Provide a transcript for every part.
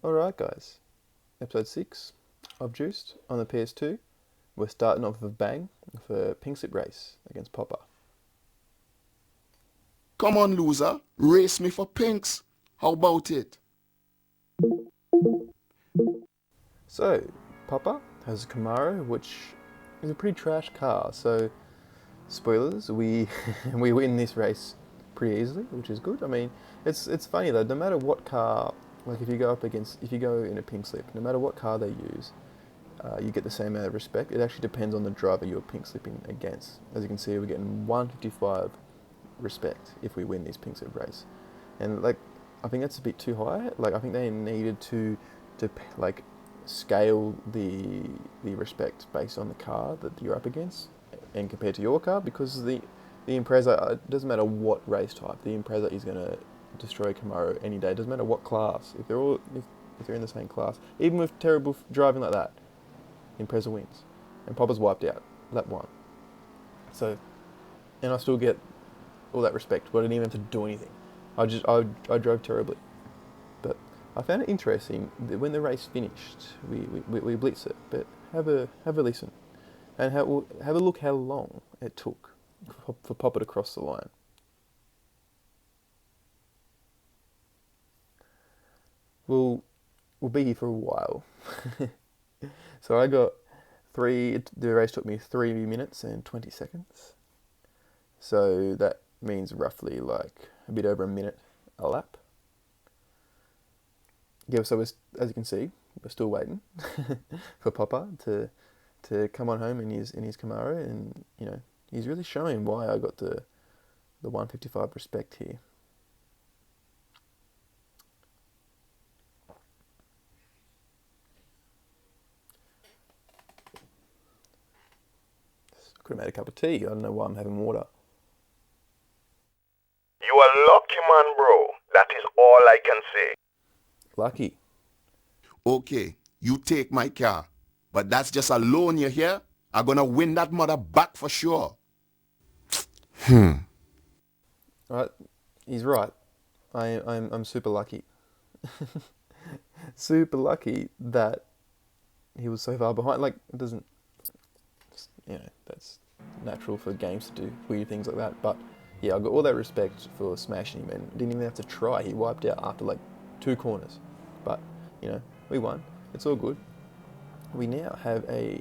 Alright guys, episode 6 of Juiced on the PS2. We're starting off with a bang with a pink slip race against Popper. Come on, loser. Race me for pinks. How about it? So, Popper has a Camaro, which is a pretty trash car, so spoilers, we we win this race pretty easily, which is good. I mean, it's funny though, no matter what car, like if you go in a pink slip, no matter what car they use, you get the same amount of respect. It actually depends on the driver you're pink slipping against. As you can see, we're getting 155 respect if we win this pink slip race, and like I think that's a bit too high. Like I think they needed to like scale the respect based on the car that you're up against and compared to your car, because the Impreza, it doesn't matter what race type, the Impreza is going to destroy Camaro any day. It doesn't matter what class. If they're in the same class, even with terrible driving like that, Impreza wins, and Popper's wiped out lap one. So, and I still get all that respect, but I didn't even have to do anything. I drove terribly, but I found it interesting that when the race finished, we blitzed it. But have a listen, and have a look how long it took for Popper to cross the line. We'll be here for a while. So I got the race took me 3 minutes and 20 seconds. So that means roughly like a bit over a minute a lap. Yeah, so as you can see, we're still waiting for Popper to come on home in his Camaro, and you know, he's really showing why I got the 155 respect here. I could have made a cup of tea. I don't know why I'm having water. You are lucky, man, bro. That is all I can say. Lucky. Okay, you take my car. But that's just a loan, you hear? I'm gonna win that mother back for sure. Right, he's right. I'm super lucky. Super lucky that he was so far behind. Like, it doesn't, you know, that's natural for games to do weird things like that. But yeah, I got all that respect for smashing him, and didn't even have to try. He wiped out after like 2 corners. But you know, we won. It's all good. We now have a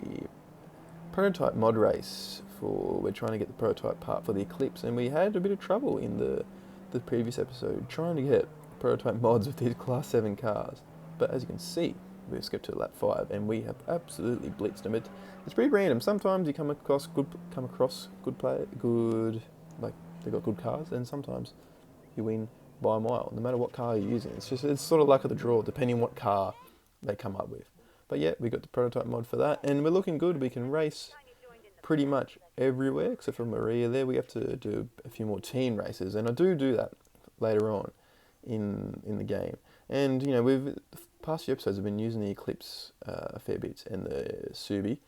prototype mod race we're trying to get the prototype part for the Eclipse, and we had a bit of trouble in the previous episode trying to get prototype mods with these Class 7 cars. But as you can see, we've skipped to lap 5, and we have absolutely blitzed them. It's pretty random. Sometimes you come across good play, like they've got good cars, and sometimes you win by a mile, no matter what car you're using. It's sort of luck of the draw, depending on what car they come up with. But yeah, we got the prototype mod for that, and we're looking good. We can race pretty much everywhere except for Maria there. We have to do a few more team races, and I do that later on in the game. And you know, the past few episodes have been using the Eclipse a fair bit and the Subi,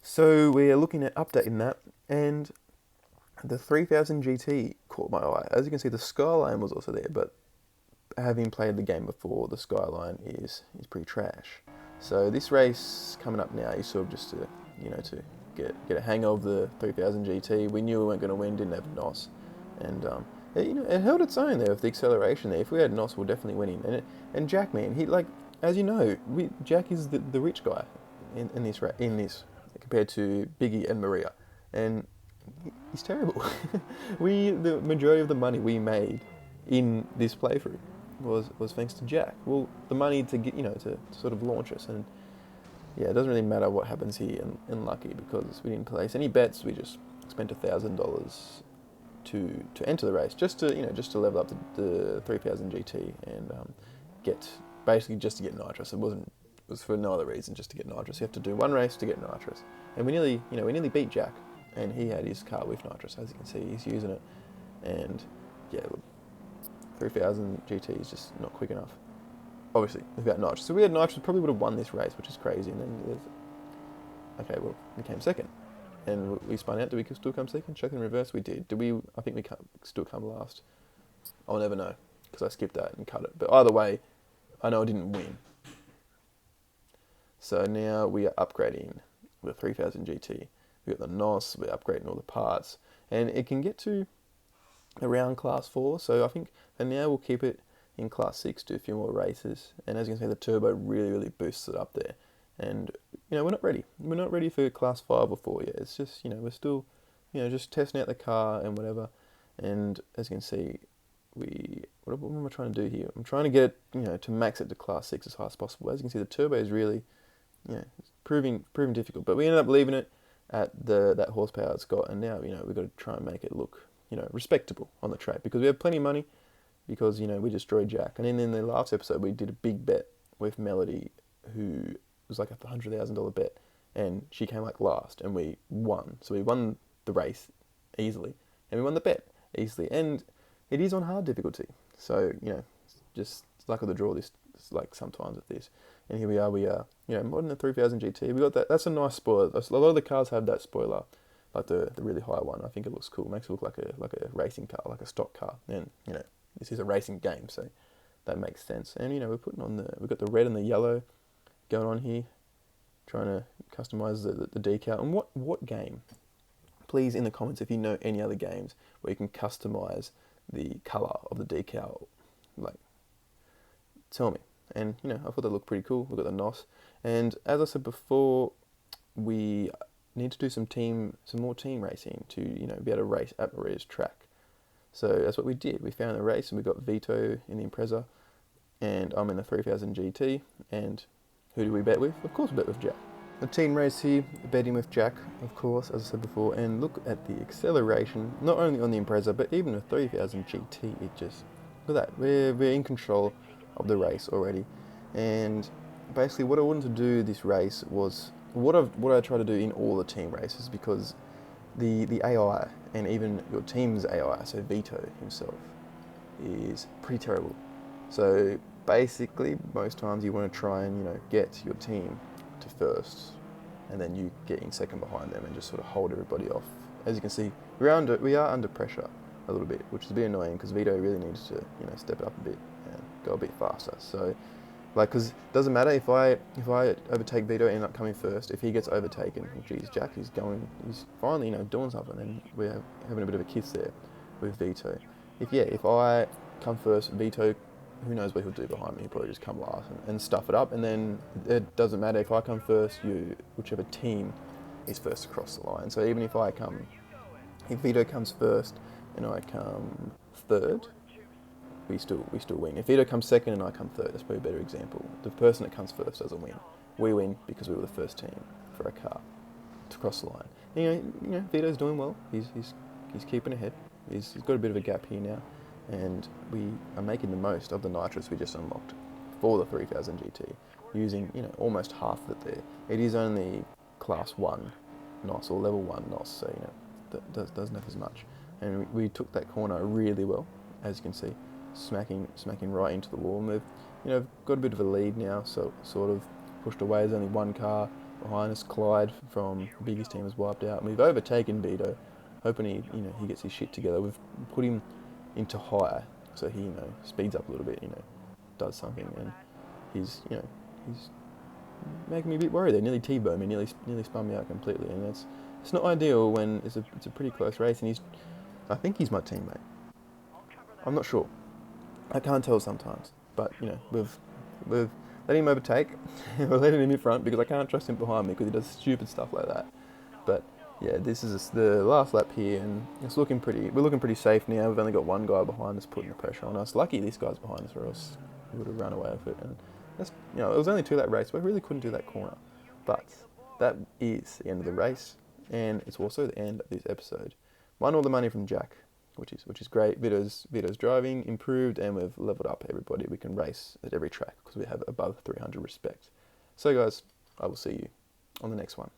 so we are looking at updating that. And the 3000 GT caught my eye. As you can see, the Skyline was also there, but having played the game before, the Skyline is pretty trash. So this race coming up now is sort of just to get a hang of the 3000 GT. We knew we weren't going to win, didn't have NOS, and it held its own there with the acceleration there. If we had NOS, we're definitely winning. And Jack, man, he, like, as you know, Jack is the rich guy in this compared to Biggie and Maria, and he's terrible. The majority of the money we made in this playthrough was thanks to Jack. Well, the money to get, to sort of launch us, and yeah, it doesn't really matter what happens here in Lucky, because we didn't place any bets. We just spent $1,000 to enter the race, just to level up the 3000 GT and get basically just to get nitrous. It was for no other reason, just to get nitrous. You have to do one race to get nitrous, and we nearly beat Jack, and he had his car with nitrous. As you can see, he's using it, and yeah, look, 3000 GT is just not quick enough. Obviously, without nitrous. So we had nitrous, probably would have won this race, which is crazy. And then we came second, and we spun out. Did we still come second? Check in reverse. We did. I think we still come last. I'll never know, because I skipped that and cut it. But either way, I know I didn't win. So now we are upgrading with 3000 GT. We got the NOS, we're upgrading all the parts, and it can get to around class 4. So I think for now we'll keep it in class 6, do a few more races, and as you can see, the turbo really boosts it up there. And we're not ready. We're not ready for class 5 or 4 yet. It's just we're still just testing out the car and whatever. And as you can see, what am I trying to do here? I'm trying to get to max it to class 6 as high as possible. As you can see, the turbo is really it's proving difficult, but we ended up leaving it at that horsepower it's got, and now we've got to try and make it look respectable on the track, because we have plenty of money, because we destroyed Jack. And then in the last episode we did a big bet with Melody, who was like $100,000 bet, and she came like last, and we won. So we won the race easily, and we won the bet easily, and it is on hard difficulty. So just luck of the draw this like sometimes with this. And here we are modding the 3000 GT. We got that. That's a nice spoiler. A lot of the cars have that spoiler, like the really high one. I think it looks cool. It makes it look like a racing car, like a stock car. And this is a racing game, so that makes sense. And we're putting on we've got the red and the yellow going on here, trying to customize the decal. And what game? Please, in the comments, if you know any other games where you can customize the color of the decal, like, tell me. And I thought that looked pretty cool. We've got the NOS, and as I said before, we need to do some more team racing to be able to race at Maria's track. So that's what we did. We found a race, and we got Vito in the Impreza, and I'm in the 3000 GT. And who do we bet with? Of course, we bet with Jack. A team race here, betting with Jack, of course, as I said before. And look at the acceleration, not only on the Impreza, but even the 3000 GT. It just, look at that. We're in control of the race already. And basically what I wanted to do this race was what I try to do in all the team races, because the AI, and even your team's AI, so Vito himself, is pretty terrible. So basically most times you want to try and get your team to first, and then you get in second behind them and just sort of hold everybody off. As you can see, we are under pressure a little bit, which is a bit annoying, because Vito really needs to step it up a bit and go a bit faster. So because it doesn't matter if I overtake Vito and end up coming first. If he gets overtaken, geez, Jack he's finally doing something, and we're having a bit of a kiss there with Vito. If I come first, Vito, who knows what he'll do behind me? He'll probably just come last and stuff it up, and then it doesn't matter if I come first. Whichever team is first across the line. So even if Vito comes first and I come third, we still win. If Vito comes second and I come third, that's probably a better example. The person that comes first doesn't win. We win because we were the first team for a car to cross the line. And, Vito's doing well. He's keeping ahead. He's got a bit of a gap here now, and we are making the most of the nitrous we just unlocked for the 3000 GT, using almost half of it there. It is only class 1 NOS, or level 1 NOS, so that doesn't have as much. And we took that corner really well, as you can see, smacking right into the wall. And we've got a bit of a lead now, so sort of pushed away. There's only one car behind us. Clyde from Biggie's team has wiped out, and we've overtaken Vito, hoping he gets his shit together. We've put him into higher, so he speeds up a little bit, does something, and he's making me a bit worried. They nearly T-boned me, nearly spun me out completely, and it's not ideal when it's a pretty close race. And I think he's my teammate. I'm not sure. I can't tell sometimes, but we've let him overtake. We're letting him in front because I can't trust him behind me because he does stupid stuff like that. But yeah, this is the last lap here, and we're looking pretty safe now. We've only got one guy behind us putting the pressure on us. Lucky this guy's behind us, or else we would have run away with it. And that's it was only 2-lap race, but we really couldn't do that corner. But that is the end of the race, and it's also the end of this episode. Won all the money from Jack, which is great. Vito's driving improved, and we've leveled up everybody. We can race at every track because we have above 300 respect. So guys, I will see you on the next one.